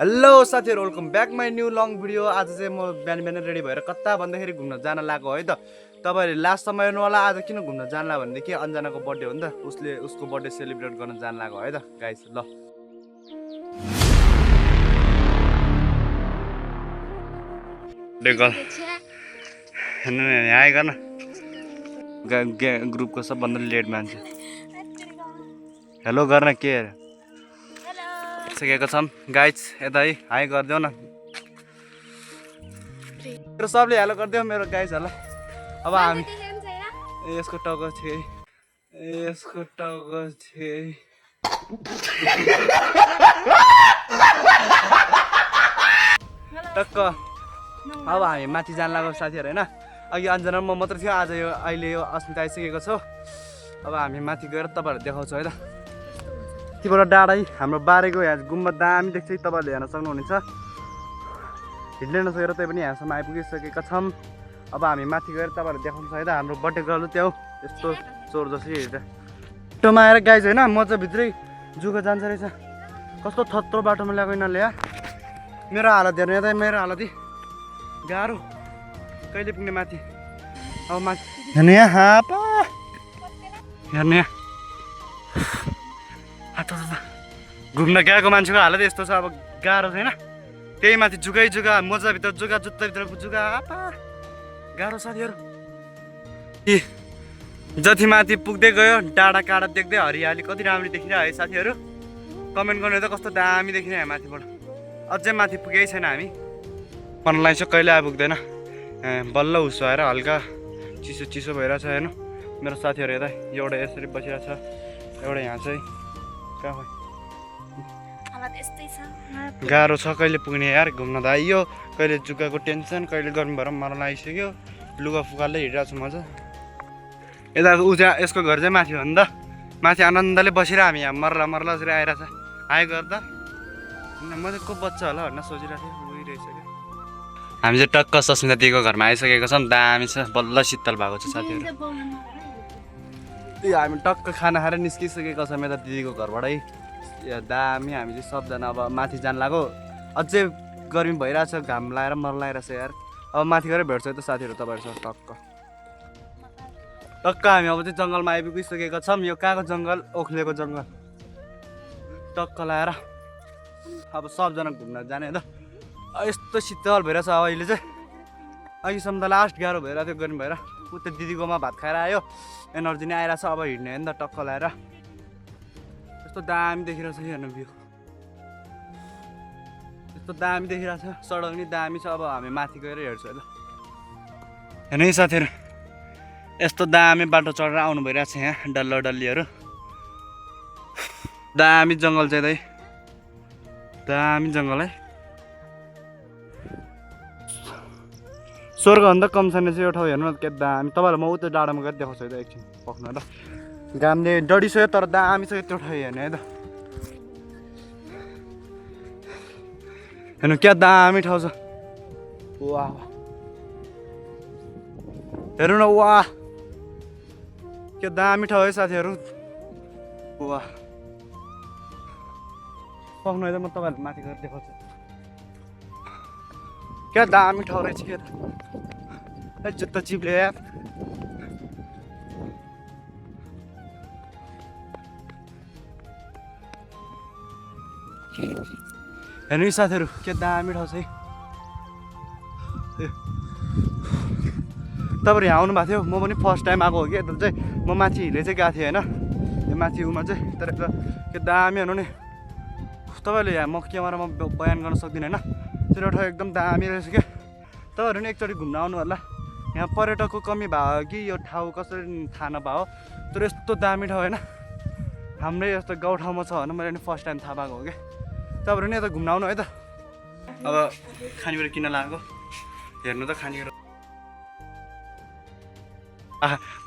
Hello साथीहरु welcome back my new long video. आज चाहिँ म बिहान बिहान रेडी भएर कता भन्दाखेरि घुम्न जान लागेको है त। तपाईहरुले लास्ट समय हेर्नु होला। आज किन घुम्न जान लाग्यो भनेदेखि अन्जनाको बर्थडे हो नि त, उसले उसको बर्थडे सेलिब्रेट गर्न जान लाग्यो है त गाइस। ल देखल हैन आइ गर्न ग्रुपको सबभन्दा लेट मान्छे हेलो गर्न के सकेको छम गाइस। यता है हाई गरिदेऊ न, मेरो सबले हेलो गरिदेऊ मेरो गाइसहरुलाई। अब हामी यसको टाउको थिए यसको टाउको थिए टक्क। अब हामी माथि जान लाग्यो साथीहरु हैन। अघि अन्जना म मात्र थियो, आज यो अहिले यो अस्मिता आइसकेको छ। अब हामी माथि गएर तपाईहरुलाई देखाउँछु है त। त्यहीबाट डाँडै हाम्रो बारेको यहाँ गुम्बा दामी देख्छ, तपाईहरुले हेर्न सक्नुहुनेछ। हिँड्नै नसकेर तै पनि यहाँसम्म आइपुगिसकेका छौँ। अब हामी माथि गएर तपाईहरुलाई देखाउँछ है त। हाम्रो बर्थडे गर्ल त्यो यस्तो चोर जसरी हिँड्छ टोमा आएर गाइज होइन। म चाहिँ भित्रै जुगा जान्छ रहेछ। कस्तो थत्रो बाटोमा ल्याएको यिनीहरूले यार। मेरो हालत हेर्नु यता, मेरो हालत गाह्रो, कहिले पुग्ने माथि। अब माथि हेर्नु यहाँ हापा हेर्नु यहाँ घुम्न गएको मान्छेको हालत यस्तो छ। अब गाह्रो छैन, त्यही माथि जुगै जुगा, मोजाभित्र जुगा, जुत्ताभित्र जुगा, आपा गाह्रो साथीहरु। जति माथि पुग्दै गयो डाँडा काँडा देख्दै हरियाली कति राम्ररी देखिरह्यो है साथीहरु। कमेन्ट गर्नु त कस्तो दामी देखिरह्यो माथिबाट। अझै माथि पुगेकै छैन हामी, मनलाई चाहिँ कहिले आइपुग्दैन। बल्ल हुसो आएर हल्का चिसो चिसो भइरहेछ हेर्नु। मेरो साथीहरु यता एउटा यसरी बसिरहेछ, एउटा यहाँ चाहिँ कहाँ गाह्रो छ। कहिले पुग्ने यार घुम्न त आइयो, कहिले जुगाको टेन्सन, कहिले गर्मी भएर मर्न आइसक्यो। लुगा फुकाले हिँडिरहेको छु म चाहिँ। यता यसको घर चाहिँ माथि हो नि त। माथि आनन्दले बसेर हामी यहाँ मर्ला मर्ला जसरी आइरहेछ। आयो गर्दा म चाहिँ को बच्चा होला भनेर सोचिरहेको थिएँ, उहिरहेछ क्या। हामी चाहिँ टक्क सस्मिता दिदीको घरमा आइसकेको छौँ। दामी छ, बल्ल शीतल भएको छ साथीहरु। हामी टक्क खाना खाएर निस्किसकेको छौँ यता दिदीको घरबाटै। दामी हामी चाहिँ सबजना अब माथि जान लाग्यो। अझै गर्मी भइरहेछ, घाम लाएर मर्लाइरहेछ यार। अब माथि गएर भेट्छ त साथीहरु तपाईहरुसँग टक्क टक्क। हामी अब चाहिँ जङ्गलमा आइपुगिसकेका छौँ। यो कहाँको जङ्गल? ओखलेको जङ्गल टक्क लाएर अब सबजना घुम्न जाने त। यस्तो शीतल भइरहेछ अहिले चाहिँ। अघिसम्म त लास्ट गाह्रो भइरहेको थियो गर्मी भएर। उता दिदीकोमा भात खाएर आयो, एनर्जी नै आइरहेछ। अब हिँड्ने हो नि त टक्क लाएर। यस्तो दामी देखिरहेछ हेर्नु, भ्यू यस्तो दामी देखिरहेछ। सडक नि दामी छ। अब हामी माथि गएर हेर्छु है त। हेर्नु है साथीहरु, यस्तो दामी बाटो चढेर आउनु भइरहेछ यहाँ डल्लो डल्लीहरू। दामी जङ्गल चाहिँ है, दामी जङ्गल है। स्वर्गभन्दा कम छैन चाहिँ यो ठाउँ हेर्नु न के दामी। तपाईँहरूलाई म उता डाँडामा गएर देखाउँछु है त एकछिन पक्नु है त। घामले डढिसक्यो तर दामी छ त्यो ठाउँ हेर्नु है त। हेर्नु क्या दामी ठाउँ छ। वाह हेर्नु न, वाह के दामी ठाउँ है साथीहरु। वाह पक्नु है त, म तपाईँहरूलाई माथि गएर देखाउँछु क्या दामी ठाउँ रहेछ के। जुत्ता चिप्ले यार। हेर्नु नि साथीहरु के दामी ठाउँ छ है। तपाईँहरू यहाँ आउनु भएको थियो, म पनि फर्स्ट टाइम आएको हो कि। यता चाहिँ म माथि हिँड्दै चाहिँ गएको थिएँ होइन, यो माथि उमा चाहिँ। तर के दामी हेर्नु नि। तपाईँहरूले यहाँ म क्यामेरामा बयान गर्न सक्दिनँ होइन, त्यो ठाउँ एकदम दामी रहेछ क्या। तपाईँहरू नि एकचोटि घुम्न आउनु होला। यहाँ पर्यटकको कमी भयो कि यो ठाउँ कसरी थाहा नपायो, तर यस्तो दामी ठाउँ होइन। हाम्रै यस्तो गाउँठाउँमा छ भने मैले नि फर्स्ट टाइम थाहा पाएको हो क्या। तपाईँहरू नि यता घुम्न आउनु है त। अब खानेकुरा किन लागेको हेर्नु त। खानेकुरा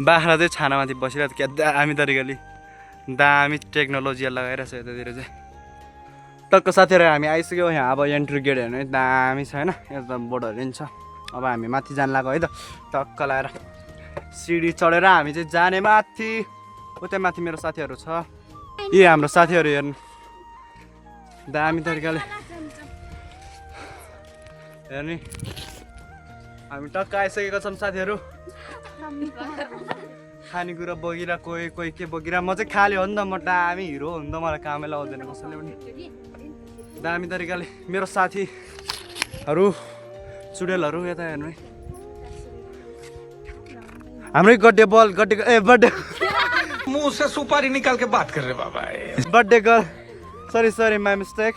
बाख्रा चाहिँ छानामाथि बसिरहेको क्या दामी तरिकाले। दामी टेक्नोलोजी लगाइरहेछ यतातिर चाहिँ टक्क। साथीहरु हामी आइसक्यौँ यहाँ। अब एन्ट्री गेट हेर्नु है दामी छ होइन, एकदम बोर्डहरू नि छ। अब हामी माथि जान लाग्यो है त। टक्क लाएर सिडी चढेर हामी चाहिँ जाने माथि। उतै माथि मेरो साथीहरु छ। यी हाम्रो साथीहरु हेर्नु दामी तरिकाले हेर्नु हामी टक्क आइसकेका छौँ साथीहरू खानेकुरा बोकिरा कोही कोही के बोकिरा म चाहिँ खाली हो नि त म दामी हिरो हो नि त मलाई कामै लगाउँदैन कसैले पनि दामी तरिकाले मेरो साथीहरू चुडेलहरू यता हेर्नु है हाम्रै गड्डे बल गड्डे बर्थडे मुंह से सुपारी निकाल के बात कर रहे बाबा birthday girl sorry my mistake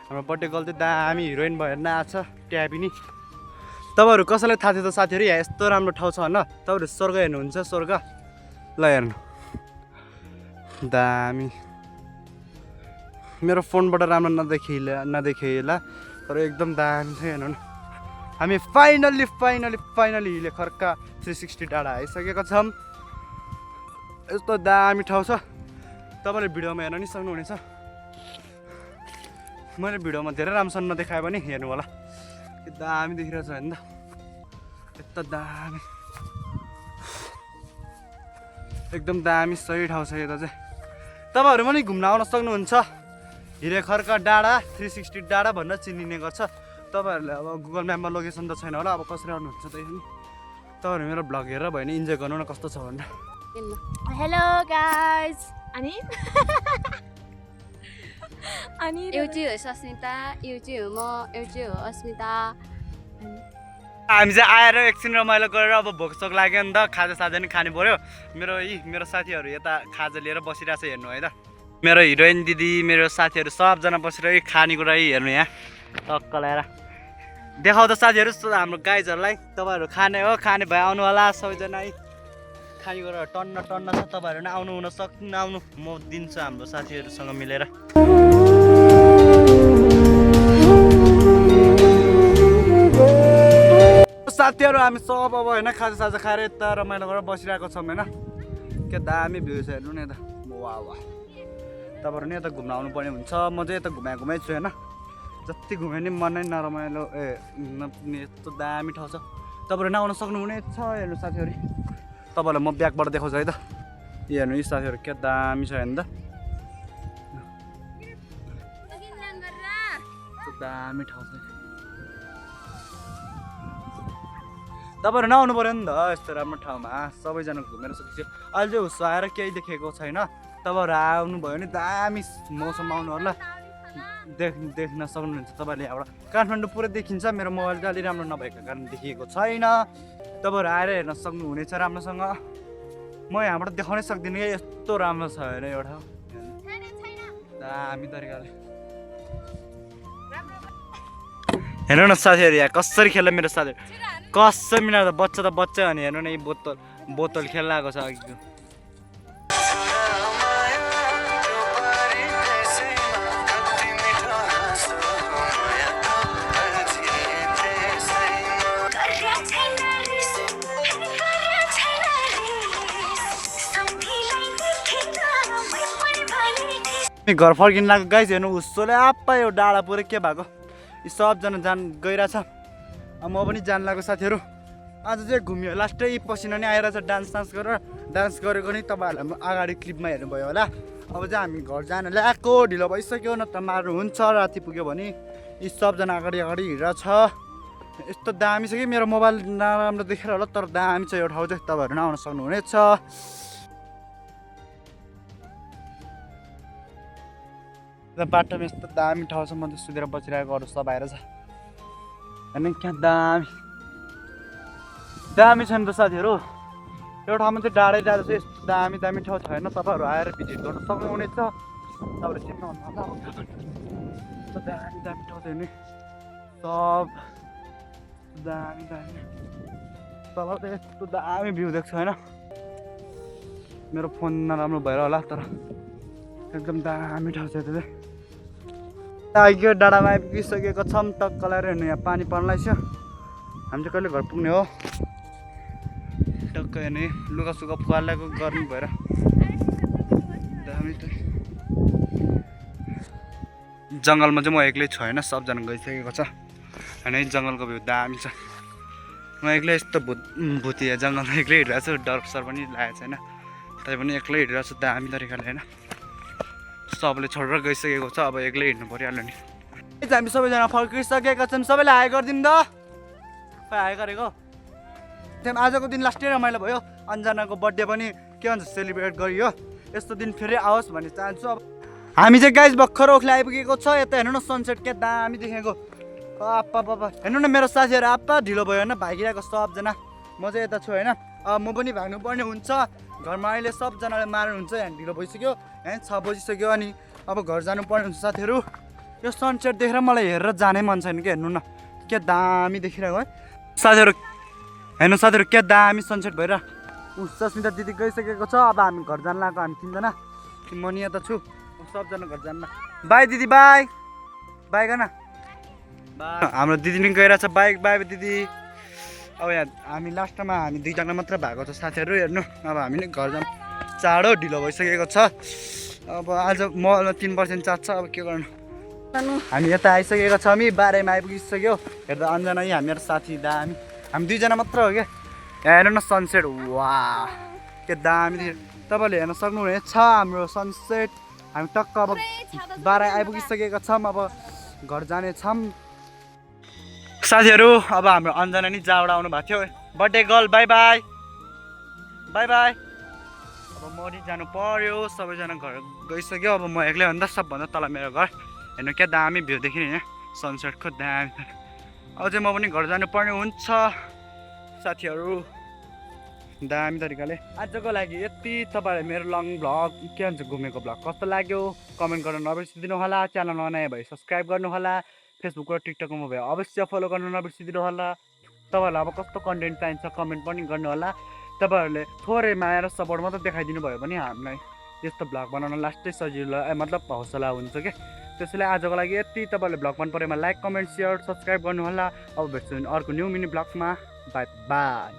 हाम्रो बर्थडे गर्ल चाहिँ दामी हिरोइन भएर आएको छ ट्याबी नि तपाईँहरू कसैलाई थाहा थियो त साथीहरू यहाँ यस्तो राम्रो ठाउँ छ होइन तपाईँहरू स्वर्ग हेर्नुहुन्छ स्वर्ग ल हेर्नु दामी मेरो फोनबाट राम्रो नदेखिएला तर एकदम दामी छ हेर्नु न हामी फाइनल्ली हिले खर्का 360 डाँडा आइसकेका छौँ यस्तो दामी ठाउँ छ तपाईँले भिडियोमा हेर्न नि सक्नुहुनेछ मैले भिडियोमा धेरै राम्रोसँग नदेखाएँ भने हेर्नु होला दामी देखिरहेको छ होइन त यस्तो दामी एकदम दामी सही ठाउँ छ यता चाहिँ तपाईँहरू पनि घुम्न आउन सक्नुहुन्छ हिरे खर्का डाँडा 360 डाँडा भनेर चिनिने गर्छ तपाईँहरूले अब गुगल म्यापमा लोकेसन त छैन होला अब कसरी आउनुहुन्छ त तपाईँहरू मेरो भ्लग हेरेर भयो भने इन्जोय गर्नु न कस्तो छ भनेर हेलो गाइज अनि एउटै हो सस्मिता एउटै हो म एउटै हो अस्मिता हामी चाहिँ आएर एकछिन रमाइलो गरेर अब भोकसोक लाग्यो नि त खाजा नि खानु पर्यो मेरो साथीहरू यता खाजा लिएर बसिरहेको छ हेर्नु है त मेरो हिरोइन दिदी मेरो साथीहरू सबजना बसेर खानेकुरा हेर्नु यहाँ टक्क लगाएर देखाउ त साथीहरू हाम्रो गाइजहरूलाई तपाईँहरू खाने हो खाने भए आउनु होला सबैजना है खानेकुराहरू टन्न छ तपाईँहरू नै आउनु हुन सक्नु आउनु म दिन्छु हाम्रो साथीहरूसँग मिलेर साथीहरू हामी सब अब होइन खाजा खाएर यता रमाइलो गरेर बसिरहेको छौँ होइन के दामी भ्यू छ हेर्नु नि यता वाह तपाईँहरू नि यता घुम्न आउनुपर्ने हुन्छ म चाहिँ यता घुमाइ छु होइन जति घुमे नि मन नै नरमाइलो यस्तो दामी ठाउँ छ तपाईँहरू नआउन सक्नुहुनेछ हेर्नु साथीहरू तपाईँहरूलाई म ब्यागबाट देखाउँछु है त हेर्नु यी साथीहरू क्या दामी छ हेर्नु त दामी ठाउँ छ तपाईँहरू नआउनु पऱ्यो नि त यस्तो राम्रो ठाउँमा सबैजना घुमेर सकिन्छ अहिले चाहिँ हुस्सो आएर केही देखेको छैन तपाईँहरू आउनुभयो भने दामी मौसममा आउनु होला देख्न सक्नुहुन्छ तपाईँहरूले यहाँबाट काठमाडौँ पुरै देखिन्छ मेरो मोबाइल चाहिँ अलिक राम्रो नभएको कारण देखिएको छैन तपाईँहरू आएर हेर्न सक्नुहुनेछ राम्रोसँग म यहाँबाट देखाउनै सक्दिनँ कि यस्तो राम्रो छ होइन एउटा दामी तरिकाले हेर्नु न साथीहरू यहाँ कसरी खेल्छ मेरो साथीहरू कसरी मिलाएर बच्चा त बच्चा अनि हेर्नु न यी बोतल खेल्न आएको छ अघिको घर फर्किन लाग्यो गाइस हेर्नु उसोले आप्पा यो डाँडा पुरै के भएको यी सबजना गइरहेछ म पनि जान लाग्यो साथीहरू आज चाहिँ घुम्यो लास्टै पसिना नै आइरहेछ डान्स गरेको नि तपाईँहरूलाई अगाडि क्लिपमा हेर्नुभयो होला अब चाहिँ हामी घर जान ल्याएको ढिलो भइसक्यो न त मार्नु हुन्छ राति पुग्यो भने यी सबजना अगाडि हिँडिरहेछ यस्तो दामी छ कि मेरो मोबाइल नराम्रो देखेर होला तर दामी छ यो ठाउँ चाहिँ तपाईँहरू नआउन सक्नुहुनेछ बाटोमा यस्तो दामी ठाउँ छ म त सुतेर बसिरहेको अरू सब आएर छ होइन क्या दामी छ नि त साथीहरू यो ठाउँमा चाहिँ डाँडै छ यस्तो दामी ठाउँ छैन तपाईँहरू आएर भिजिट गर्न सक्नुहुनेछ तपाईँहरू चिन्नुहुन्न यस्तो दामी ठाउँ छ नि सब दामी तल त यस्तो दामी भ्यू देख्छ होइन मेरो फोन नराम्रो भएर होला तर एकदम दामी ठाउँ छ त्यो चाहिँ डाँडामा आइपुगिसकेको छौँ टक्क लगाएर हेर्नु यहाँ पानी पर्न छ हामी चाहिँ कहिले घर पुग्ने हो टक्क हेर्ने लुगासुगा फुवालेको गर्नु भएर दामी त जङ्गलमा चाहिँ म एक्लै छु होइन सबजना गइसकेको छ होइन जङ्गलको भ्यू दामी छ म एक्लै यस्तो भुतिया जङ्गलमा एक्लै हिँडिरहेको छु डर सर पनि लागेको छैन तै पनि एक्लै हिँडिरहेको छु दामी तरिकाले होइन सबले छोडेर गइसकेको छ अब एक्लै हिँड्नु परिहाल्यो नि हामी सबैजना फर्किसकेका छौँ सबैलाई हाई गरिदिनु त खै हाई गरेको त्यहाँ आजको दिन लास्टै रमाइलो भयो अन्जनाको बर्थडे पनि के भन्छ सेलिब्रेट गरियो यस्तो दिन फेरि आओस् भन्ने चाहन्छु अब हामी चाहिँ गाइस भर्खर ओख्ला आइपुगेको छ यता हेर्नु न सनसेट के दामी देखेको आप्पा पापा हेर्नु न मेरो साथीहरू आप्पा ढिलो भयो होइन भागिरहेको सबजना म चाहिँ यता छु होइन अब म पनि भाग्नुपर्ने हुन्छ घरमा अहिले सबजनाले मार्नुहुन्छ यहाँ ढिलो भइसक्यो यहाँ 6 बजिसक्यो अनि अब घर जानुपर्ने हुन्छ साथीहरू यो सनसेट देखेर मलाई हेरेर जानै मन छैन कि हेर्नु न के दामी देखिरहेको है साथीहरू हेर्नु साथीहरू के दामी सनसेट भएर सस्मिता दिदी गइसकेको छ अब हामी घर जान लाग्यो हामी 3 जना म नि यता छु सबजना घर जान्न बाई दिदी बाई बाई गर्न हाम्रो दिदी नि गइरहेको छ बाई बाई दिदी अब यहाँ हामी लास्टमा हामी 2 जना मात्र भएको छ साथीहरू हेर्नु अब हामी नि घर जान चाँडो ढिलो भइसकेको छ अब आज म 3% चार्ज छ अब के गर्नु हामी यता आइसकेको छ हामी 12 मा आइपुगिसक्यो हेर्दा अन्जना यही हाम्रो साथी दामी हामी 2 जना मात्र हो क्या यहाँ हेर्नु न सनसेट वाह के दामी तपाईँले हेर्न सक्नुहुनेछ हाम्रो सनसेट हामी टक्क अब 12 आइपुगिसकेका छौँ अब घर जानेछौँ साथीहरू अब हाम्रो अन्जना नि जाबाट आउनु भएको थियो birthday girl by by by by अब म नि जानु पर्यो सबैजना घर गइसक्यो अब म एक्लै भन्दा सबभन्दा तल मेरो घर हेर्नु क्या दामी भ्यू देखिने यहाँ सनसेटको दामी अब चाहिँ म पनि घर जानुपर्ने हुन्छ साथीहरू दामी तरिकाले आजको लागि यति तपाईँहरूले मेरो लङ भ्लग के भन्छ घुमेको भ्लग कस्तो लाग्यो कमेन्ट गर्न नबिर्सिदिनु होला च्यानलमा नयाँ भए सब्सक्राइब गर्नु होला फेसबुक र टिकटकमा भए अवश्य फलो गर्न नबिर्सिदिनु होला तपाईँहरूलाई अब कस्तो कन्टेन्ट चाहिन्छ कमेन्ट पनि गर्नु होला तपाईँहरूले थोरै माया र सपोर्ट मात्र देखाइदिनु भयो भने हामीलाई यस्तो भ्लग बनाउन लास्टै सजिलो मतलब हौसला हुन्छ क्या त्यसैले आजको लागि यति तपाईँहरूले भ्लग मन परेमा लाइक कमेन्ट सेयर सब्सक्राइब गर्नु होला अब भेट्छु अर्को न्यू मिनी भ्लगमा बाई बाई